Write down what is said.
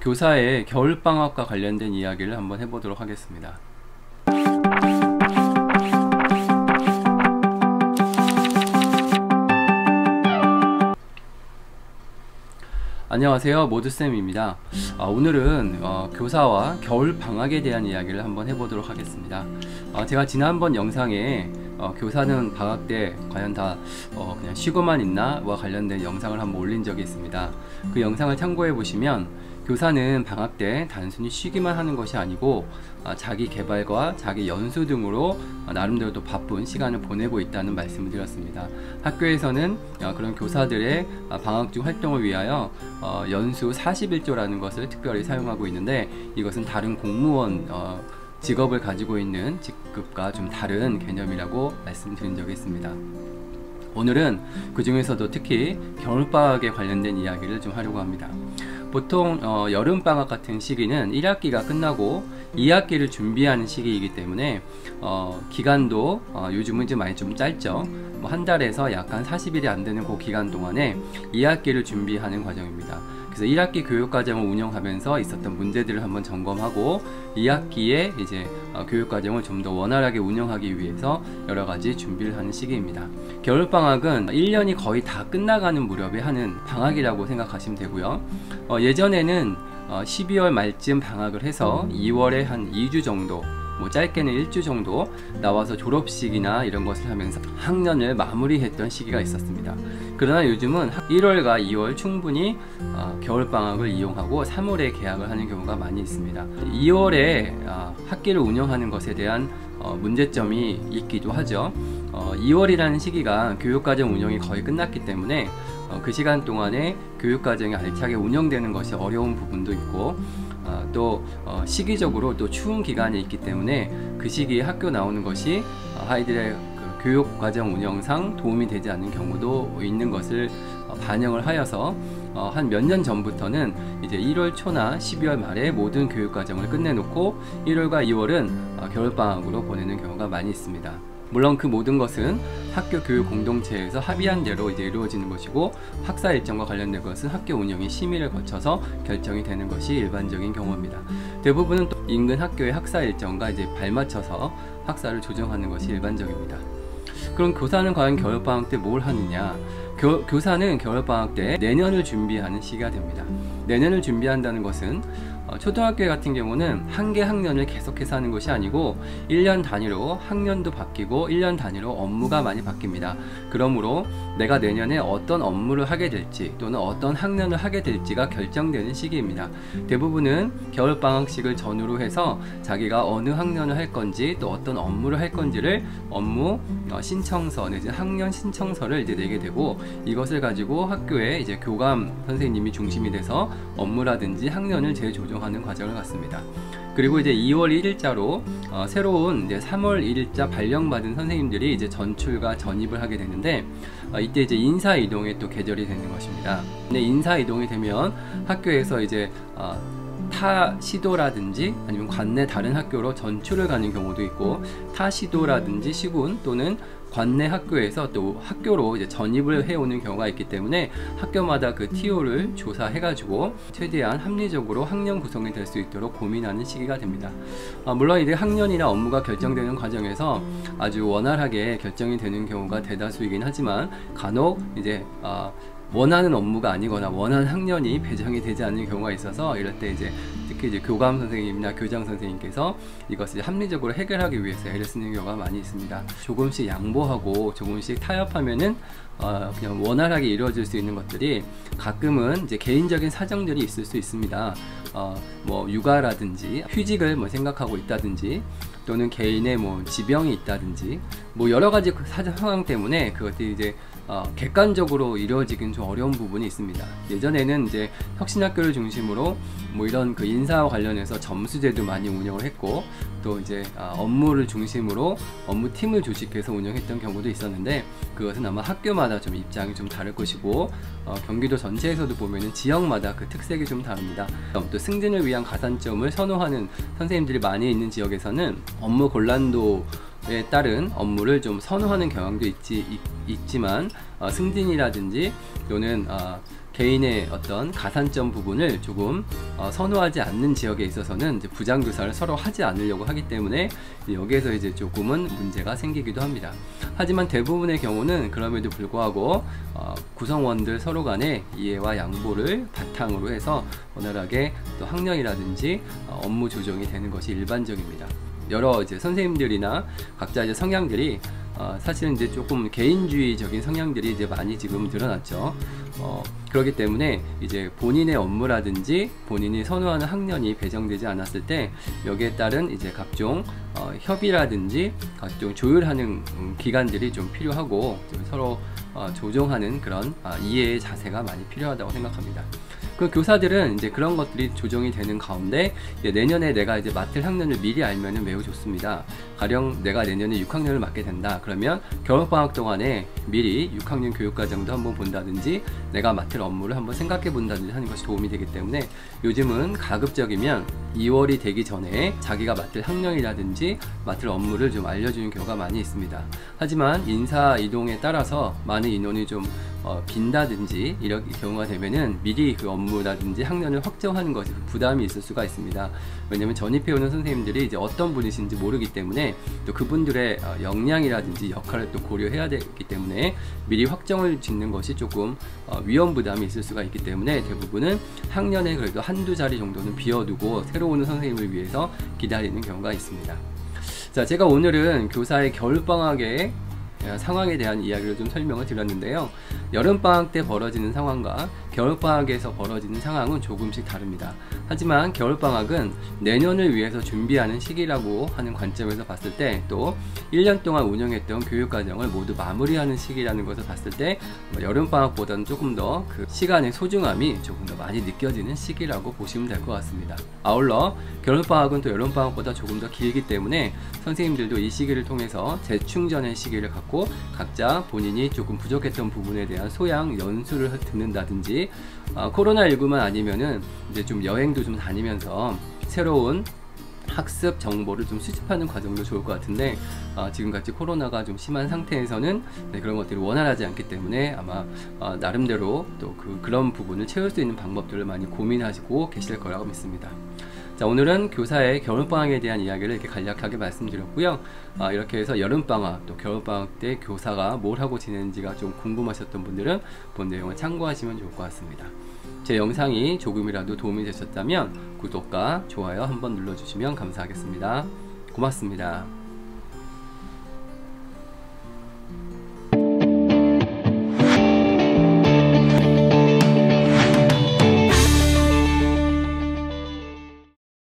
교사의 겨울방학과 관련된 이야기를 한번 해보도록 하겠습니다. 안녕하세요, 모두쌤입니다. 오늘은 교사와 겨울방학에 대한 이야기를 한번 해보도록 하겠습니다. 제가 지난번 영상에 교사는 방학 때 과연 다 그냥 쉬고만 있나? 와 관련된 영상을 한번 올린 적이 있습니다. 그 영상을 참고해 보시면 교사는 방학 때 단순히 쉬기만 하는 것이 아니고 자기 개발과 자기 연수 등으로 나름대로 또 바쁜 시간을 보내고 있다는 말씀을 드렸습니다. 학교에서는 그런 교사들의 방학 중 활동을 위하여 연수 41조라는 것을 특별히 사용하고 있는데, 이것은 다른 공무원 직업을 가지고 있는 직급과 좀 다른 개념이라고 말씀드린 적이 있습니다. 오늘은 그 중에서도 특히 겨울방학에 관련된 이야기를 좀 하려고 합니다. 보통 여름방학 같은 시기는 1학기가 끝나고 2학기를 준비하는 시기이기 때문에 기간도 요즘은 이제 많이 좀 짧죠. 한 달에서 약 한 40일이 안 되는 그 기간 동안에 2학기를 준비하는 과정입니다. 그래서 1학기 교육과정을 운영하면서 있었던 문제들을 한번 점검하고 2학기에 이제 교육과정을 좀 더 원활하게 운영하기 위해서 여러가지 준비를 하는 시기입니다. 겨울방학은 1년이 거의 다 끝나가는 무렵에 하는 방학이라고 생각하시면 되고요. 예전에는 12월 말쯤 방학을 해서 2월에 한 2주 정도, 짧게는 1주 정도 나와서 졸업식이나 이런 것을 하면서 학년을 마무리했던 시기가 있었습니다. 그러나 요즘은 1월과 2월 충분히 겨울방학을 이용하고 3월에 개학을 하는 경우가 많이 있습니다. 2월에 학기를 운영하는 것에 대한 문제점이 있기도 하죠. 2월이라는 시기가 교육과정 운영이 거의 끝났기 때문에 그 시간 동안에 교육과정이 알차게 운영되는 것이 어려운 부분도 있고, 또 시기적으로 또 추운 기간이 있기 때문에 그 시기에 학교 나오는 것이 아이들의 그 교육과정 운영상 도움이 되지 않는 경우도 있는 것을 반영을 하여서 한 몇 년 전부터는 이제 1월 초나 12월 말에 모든 교육과정을 끝내놓고 1월과 2월은 겨울방학으로 보내는 경우가 많이 있습니다. 물론 그 모든 것은 학교 교육 공동체에서 합의한 대로 이제 이루어지는 것이고, 학사 일정과 관련된 것은 학교 운영이 심의를 거쳐서 결정이 되는 것이 일반적인 경우입니다. 대부분은 또 인근 학교의 학사 일정과 이제 발맞춰서 학사를 조정하는 것이 일반적입니다. 그럼 교사는 과연 겨울방학 때 뭘 하느냐? 교사는 겨울방학 때 내년을 준비하는 시기가 됩니다. 내년을 준비한다는 것은 초등학교 같은 경우는 한 개 학년을 계속해서 하는 것이 아니고 1년 단위로 학년도 바뀌고 1년 단위로 업무가 많이 바뀝니다. 그러므로 내가 내년에 어떤 업무를 하게 될지 또는 어떤 학년을 하게 될지가 결정되는 시기입니다. 대부분은 겨울방학식을 전후로 해서 자기가 어느 학년을 할 건지 또 어떤 업무를 할 건지를 업무 신청서 내지 학년 신청서를 이제 내게 되고, 이것을 가지고 학교에 이제 교감 선생님이 중심이 돼서 업무라든지 학년을 재조정하는 과정을 갖습니다. 그리고 이제 2월 1일자로 새로운 이제 3월 1일자 발령받은 선생님들이 이제 전출과 전입을 하게 되는데, 이때 이제 인사 이동에 또 계절이 되는 것입니다. 근데 인사 이동이 되면 학교에서 이제 타 시도라든지 아니면 관내 다른 학교로 전출을 가는 경우도 있고, 타 시도라든지 시군 또는 관내 학교에서 또 학교로 이제 전입을 해오는 경우가 있기 때문에 학교마다 그 TO를 조사해가지고 최대한 합리적으로 학년 구성이 될 수 있도록 고민하는 시기가 됩니다. 물론 이제 학년이나 업무가 결정되는 과정에서 아주 원활하게 결정이 되는 경우가 대다수이긴 하지만, 간혹 이제 원하는 업무가 아니거나 원하는 학년이 배정이 되지 않는 경우가 있어서, 이럴 때 이제 특히 이제 교감 선생님이나 교장 선생님께서 이것을 합리적으로 해결하기 위해서 애를 쓰는 경우가 많이 있습니다. 조금씩 양보하고 조금씩 타협하면은 그냥 원활하게 이루어질 수 있는 것들이 가끔은 이제 개인적인 사정들이 있을 수 있습니다. 뭐 육아라든지 휴직을 뭐 생각하고 있다든지 또는 개인의 뭐 지병이 있다든지 뭐 여러 가지 상황 때문에 그것들이 이제 객관적으로 이루어지긴 좀 어려운 부분이 있습니다. 예전에는 이제 혁신학교를 중심으로 뭐 이런 그 인사와 관련해서 점수제도 많이 운영을 했고, 또 이제 업무를 중심으로 업무팀을 조직해서 운영했던 경우도 있었는데, 그것은 아마 학교마다 좀 입장이 좀 다를 것이고, 경기도 전체에서도 보면은 지역마다 그 특색이 좀 다릅니다. 또 승진을 위한 가산점을 선호하는 선생님들이 많이 있는 지역에서는 업무 곤란도에 따른 업무를 좀 선호하는 경향도 있지만 승진이라든지 또는 개인의 어떤 가산점 부분을 조금 선호하지 않는 지역에 있어서는 이제 부장교사를 서로 하지 않으려고 하기 때문에 여기에서 이제 조금은 문제가 생기기도 합니다. 하지만 대부분의 경우는 그럼에도 불구하고 구성원들 서로 간의 이해와 양보를 바탕으로 해서 원활하게 또 학년이라든지 업무 조정이 되는 것이 일반적입니다. 여러 이제 선생님들이나 각자 이제 성향들이 사실은 이제 조금 개인주의적인 성향들이 이제 많이 지금 드러났죠. 그렇기 때문에 이제 본인의 업무라든지 본인이 선호하는 학년이 배정되지 않았을 때 여기에 따른 이제 각종 협의라든지 각종 조율하는 기관들이 좀 필요하고 좀 서로 조정하는 그런 이해의 자세가 많이 필요하다고 생각합니다. 그 교사들은 이제 그런 것들이 조정이 되는 가운데 내년에 내가 이제 맡을 학년을 미리 알면은 매우 좋습니다. 가령 내가 내년에 6학년을 맡게 된다. 그러면 겨울방학 동안에 미리 6학년 교육과정도 한번 본다든지 내가 맡을 업무를 한번 생각해 본다든지 하는 것이 도움이 되기 때문에 요즘은 가급적이면 2월이 되기 전에 자기가 맡을 학년이라든지 맡을 업무를 좀 알려주는 경우가 많이 있습니다. 하지만 인사 이동에 따라서 많은 인원이 좀 빈다든지 이런 경우가 되면은 미리 그 업무라든지 학년을 확정하는 것이 부담이 있을 수가 있습니다. 왜냐하면 전입해오는 선생님들이 이제 어떤 분이신지 모르기 때문에 또 그분들의 역량이라든지 역할을 또 고려해야 되기 때문에 미리 확정을 짓는 것이 조금 위험 부담이 있을 수가 있기 때문에 대부분은 학년에 그래도 한두 자리 정도는 비워두고 새로 오는 선생님을 위해서 기다리는 경우가 있습니다. 자, 제가 오늘은 교사의 겨울방학에 상황에 대한 이야기를 좀 설명을 드렸는데요. 여름방학 때 벌어지는 상황과 겨울방학에서 벌어지는 상황은 조금씩 다릅니다. 하지만 겨울방학은 내년을 위해서 준비하는 시기라고 하는 관점에서 봤을 때 또 1년 동안 운영했던 교육과정을 모두 마무리하는 시기라는 것을 봤을 때 여름방학보다는 조금 더 그 시간의 소중함이 조금 더 많이 느껴지는 시기라고 보시면 될 것 같습니다. 아울러 겨울방학은 또 여름방학보다 조금 더 길기 때문에 선생님들도 이 시기를 통해서 재충전의 시기를 갖고 각자 본인이 조금 부족했던 부분에 대한 소양 연수를 듣는다든지 코로나19만 아니면은 이제 좀 여행도 좀 다니면서 새로운 학습 정보를 좀 수집하는 과정도 좋을 것 같은데 지금같이 코로나가 좀 심한 상태에서는 그런 것들이 원활하지 않기 때문에 아마 나름대로 또 그런 부분을 채울 수 있는 방법들을 많이 고민하시고 계실 거라고 믿습니다. 자, 오늘은 교사의 겨울방학에 대한 이야기를 이렇게 간략하게 말씀드렸고요. 이렇게 해서 여름방학 또 겨울방학 때 교사가 뭘 하고 지내는지가 좀 궁금하셨던 분들은 본 내용을 참고하시면 좋을 것 같습니다. 제 영상이 조금이라도 도움이 되셨다면 구독과 좋아요 한번 눌러주시면 감사하겠습니다. 고맙습니다.